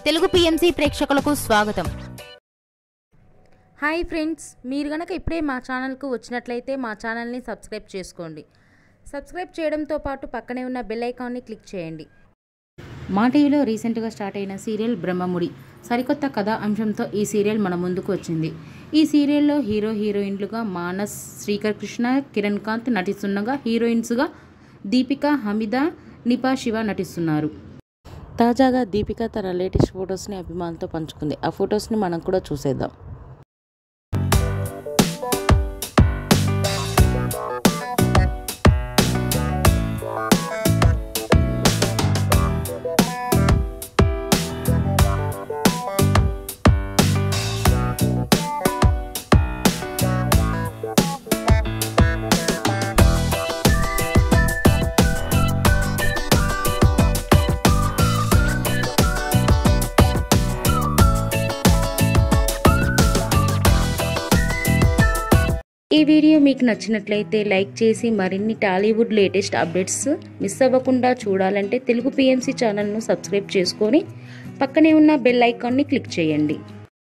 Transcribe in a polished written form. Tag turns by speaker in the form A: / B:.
A: Telugu PMC ప్రేక్షకులకు స్వాగతం.
B: Hi friends, మీరు గనక ఇప్పుడే మా ఛానల్కు వచ్చినట్లయితే మా ఛానల్ని సబ్స్క్రైబ్ చేసుకోండి. సబ్స్క్రైబ్ చేయడంతో పాటు పక్కనే ఉన్న బెల్ ఐకాన్ని క్లిక్ చేయండి. మా టీవీలో రీసెంట్గా స్టార్ట్ అయిన సీరియల్ బ్రహ్మముడి సరికొత్త కథా అంశంతో ఈ సీరియల్ మన ముందుకు వచ్చింది. ఈ సీరియల్లో హీరోయిన్లుగా మానస్, శ్రీకర్ కృష్ణ, కిరణ్ కాంత్ నటిస్తుండగా హీరోయిన్స్గా దీపిక, హమీద, నిపా శివ నటిస్తున్నారు. తాజాగా దీపిక తన లేటెస్ట్ ఫొటోస్ని అభిమానులతో పంచుకుంది. ఆ ఫొటోస్ని మనం కూడా చూసేద్దాం. ఈ వీడియో మీకు నచ్చినట్లయితే లైక్ చేసి మరిన్ని టాలీవుడ్ లేటెస్ట్ అప్డేట్స్ మిస్ అవ్వకుండా చూడాలంటే తెలుగు పిఎంసి ఛానల్ను సబ్స్క్రైబ్ చేసుకొని పక్కనే ఉన్న బెల్ ఐకాన్ని క్లిక్ చేయండి.